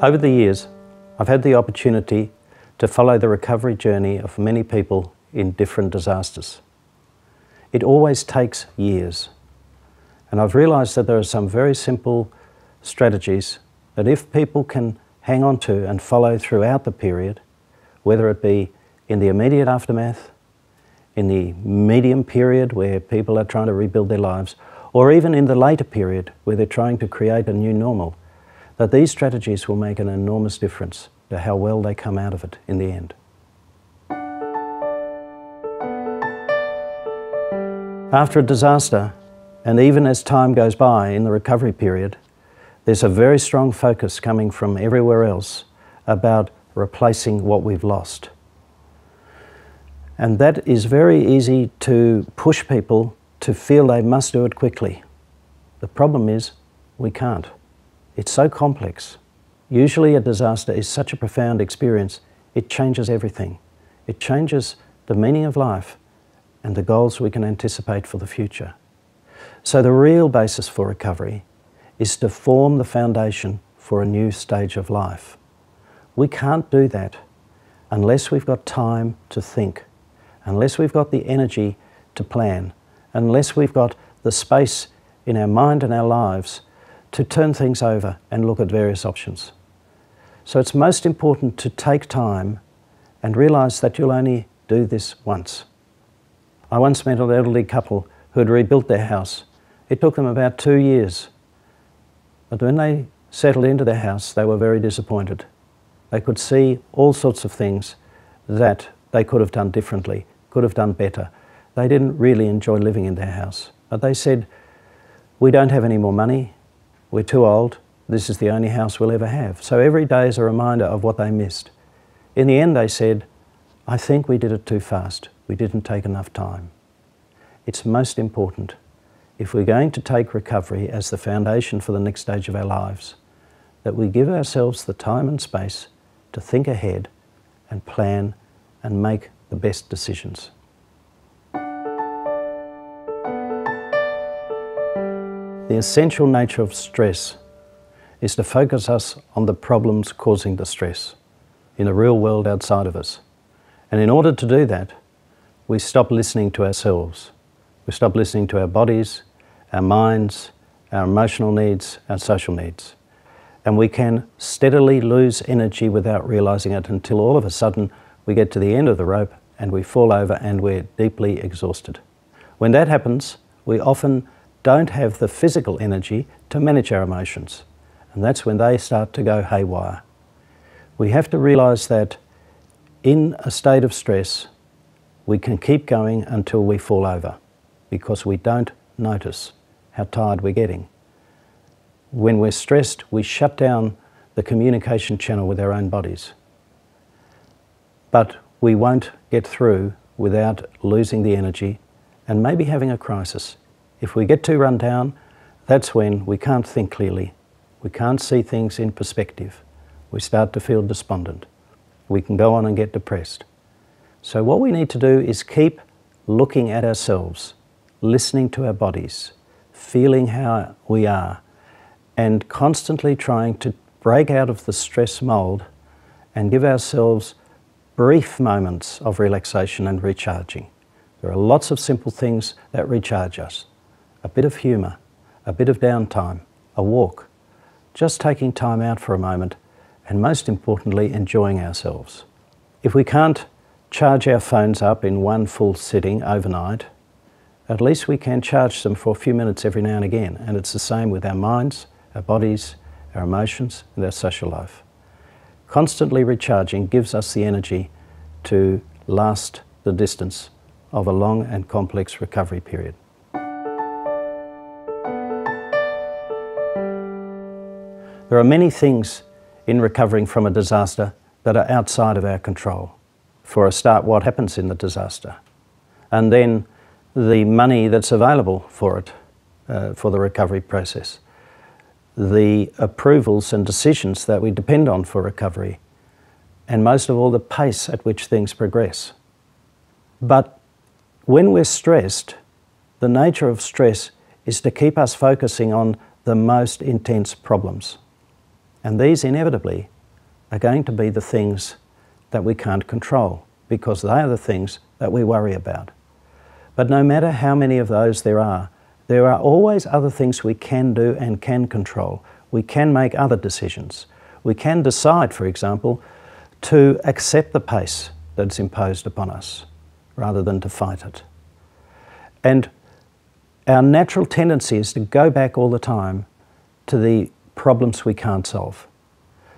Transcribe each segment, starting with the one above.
Over the years, I've had the opportunity to follow the recovery journey of many people in different disasters. It always takes years, and I've realised that there are some very simple strategies that if people can hang on to and follow throughout the period, whether it be in the immediate aftermath, in the medium period where people are trying to rebuild their lives, or even in the later period where they're trying to create a new normal, that these strategies will make an enormous difference to how well they come out of it in the end. After a disaster, and even as time goes by in the recovery period, there's a very strong focus coming from everywhere else about replacing what we've lost. And that is very easy to push people to feel they must do it quickly. The problem is we can't. It's so complex. Usually a disaster is such a profound experience, it changes everything. It changes the meaning of life and the goals we can anticipate for the future. So the real basis for recovery is to form the foundation for a new stage of life. We can't do that unless we've got time to think, unless we've got the energy to plan, unless we've got the space in our mind and our lives to turn things over and look at various options. So it's most important to take time and realise that you'll only do this once. I once met an elderly couple who had rebuilt their house. It took them about 2 years. But when they settled into their house, they were very disappointed. They could see all sorts of things that they could have done differently, could have done better. They didn't really enjoy living in their house. But they said, "We don't have any more money. We're too old. This is the only house we'll ever have." So every day is a reminder of what they missed. In the end, they said, "I think we did it too fast. We didn't take enough time." It's most important, if we're going to take recovery as the foundation for the next stage of our lives, that we give ourselves the time and space to think ahead and plan and make the best decisions. The essential nature of stress is to focus us on the problems causing the stress in the real world outside of us. And in order to do that, we stop listening to ourselves. We stop listening to our bodies, our minds, our emotional needs, our social needs. And we can steadily lose energy without realising it until all of a sudden we get to the end of the rope and we fall over and we're deeply exhausted. When that happens, we often don't have the physical energy to manage our emotions. And that's when they start to go haywire. We have to realise that in a state of stress, we can keep going until we fall over because we don't notice how tired we're getting. When we're stressed, we shut down the communication channel with our own bodies. But we won't get through without losing the energy and maybe having a crisis. If we get too run down, that's when we can't think clearly. We can't see things in perspective. We start to feel despondent. We can go on and get depressed. So what we need to do is keep looking at ourselves, listening to our bodies, feeling how we are, and constantly trying to break out of the stress mold and give ourselves brief moments of relaxation and recharging. There are lots of simple things that recharge us. A bit of humour, a bit of downtime, a walk, just taking time out for a moment, and most importantly, enjoying ourselves. If we can't charge our phones up in one full sitting overnight, at least we can charge them for a few minutes every now and again, and it's the same with our minds, our bodies, our emotions, and our social life. Constantly recharging gives us the energy to last the distance of a long and complex recovery period. There are many things in recovering from a disaster that are outside of our control. For a start, what happens in the disaster? And then the money that's available for it, for the recovery process. The approvals and decisions that we depend on for recovery. And most of all, the pace at which things progress. But when we're stressed, the nature of stress is to keep us focusing on the most intense problems. And these inevitably are going to be the things that we can't control, because they are the things that we worry about. But no matter how many of those there are always other things we can do and can control. We can make other decisions. We can decide, for example, to accept the pace that's imposed upon us rather than to fight it. And our natural tendency is to go back all the time to the problems we can't solve.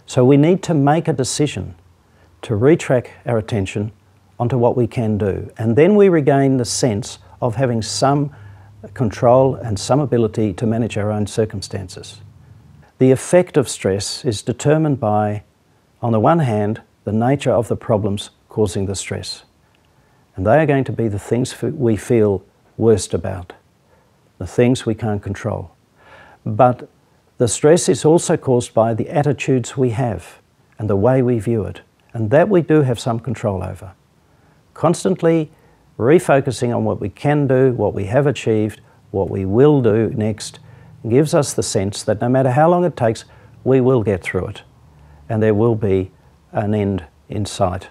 So we need to make a decision to retrack our attention onto what we can do. And then we regain the sense of having some control and some ability to manage our own circumstances. The effect of stress is determined by, on the one hand, the nature of the problems causing the stress. And they are going to be the things we feel worst about, the things we can't control. But the stress is also caused by the attitudes we have and the way we view it, and that we do have some control over. Constantly refocusing on what we can do, what we have achieved, what we will do next, gives us the sense that no matter how long it takes, we will get through it, and there will be an end in sight.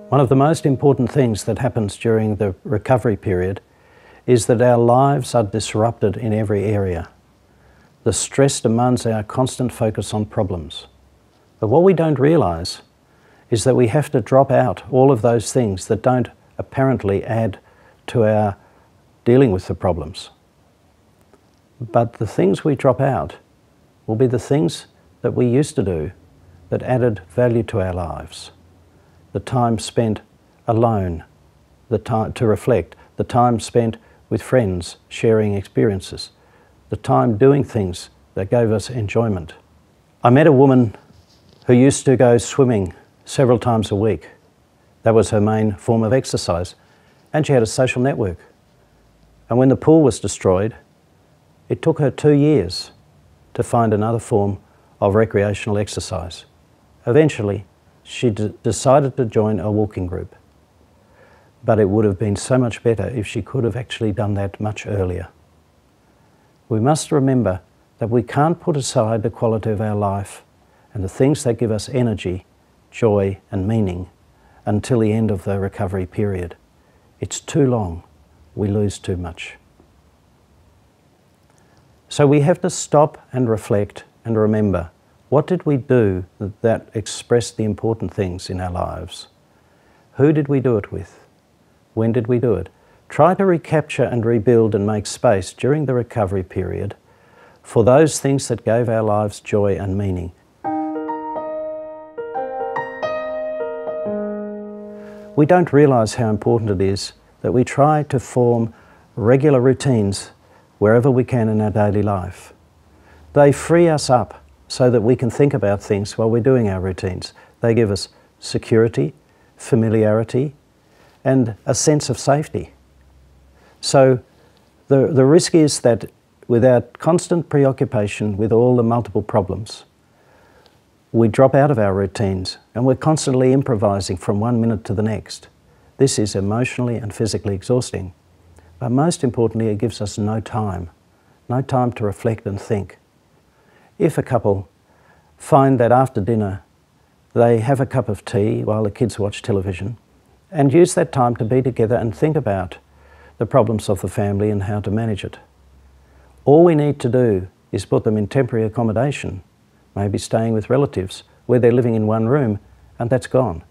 One of the most important things that happens during the recovery period is that our lives are disrupted in every area. The stress demands our constant focus on problems. But what we don't realise is that we have to drop out all of those things that don't apparently add to our dealing with the problems. But the things we drop out will be the things that we used to do that added value to our lives. The time spent alone, the time to reflect, the time spent with friends sharing experiences, the time doing things that gave us enjoyment. I met a woman who used to go swimming several times a week. That was her main form of exercise. And she had a social network. And when the pool was destroyed, it took her 2 years to find another form of recreational exercise. Eventually, she decided to join a walking group. But it would have been so much better if she could have actually done that much earlier. We must remember that we can't put aside the quality of our life and the things that give us energy, joy and meaning until the end of the recovery period. It's too long. We lose too much. So we have to stop and reflect and remember, what did we do that expressed the important things in our lives? Who did we do it with? When did we do it? Try to recapture and rebuild and make space during the recovery period for those things that gave our lives joy and meaning. We don't realise how important it is that we try to form regular routines wherever we can in our daily life. They free us up so that we can think about things while we're doing our routines. They give us security, familiarity, and a sense of safety. So the risk is that without constant preoccupation with all the multiple problems, we drop out of our routines and we're constantly improvising from 1 minute to the next. This is emotionally and physically exhausting. But most importantly, it gives us no time to reflect and think. If a couple find that after dinner they have a cup of tea while the kids watch television and use that time to be together and think about the problems of the family and how to manage it. All we need to do is put them in temporary accommodation, maybe staying with relatives where they're living in one room, and that's gone.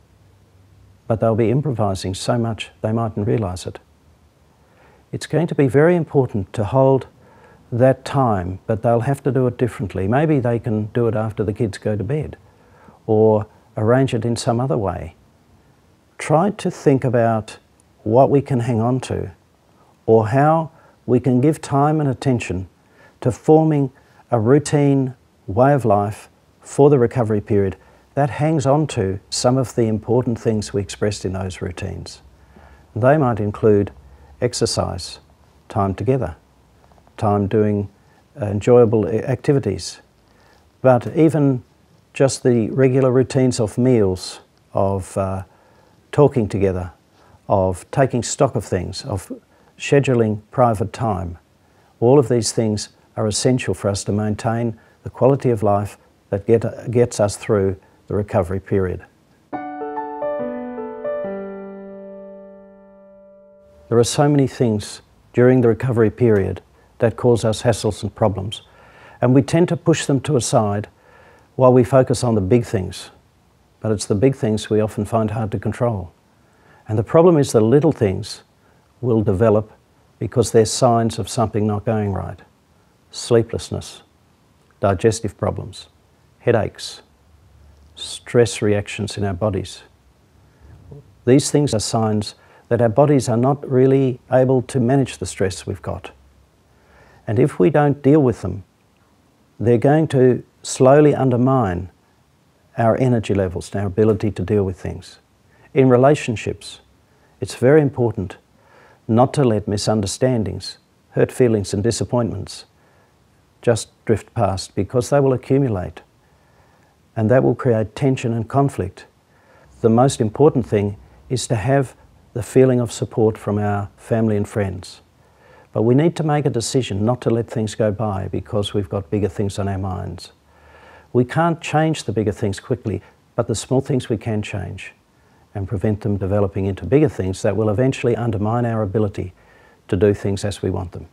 But they'll be improvising so much they mightn't realise it. It's going to be very important to hold that time, but they'll have to do it differently. Maybe they can do it after the kids go to bed, or arrange it in some other way. Try to think about what we can hang on to, or how we can give time and attention to forming a routine way of life for the recovery period that hangs on to some of the important things we expressed in those routines. They might include exercise, time together, time doing enjoyable activities, but even just the regular routines of meals, of talking together, of taking stock of things, of scheduling private time. All of these things are essential for us to maintain the quality of life that gets us through the recovery period. There are so many things during the recovery period that cause us hassles and problems, and we tend to push them to a side while we focus on the big things. But it's the big things we often find hard to control. And the problem is the little things will develop because they're signs of something not going right. Sleeplessness, digestive problems, headaches, stress reactions in our bodies. These things are signs that our bodies are not really able to manage the stress we've got. And if we don't deal with them, they're going to slowly undermine our energy levels and our ability to deal with things. In relationships, it's very important not to let misunderstandings, hurt feelings and disappointments just drift past, because they will accumulate and that will create tension and conflict. The most important thing is to have the feeling of support from our family and friends. But we need to make a decision not to let things go by because we've got bigger things on our minds. We can't change the bigger things quickly, but the small things we can change and prevent them developing into bigger things that will eventually undermine our ability to do things as we want them.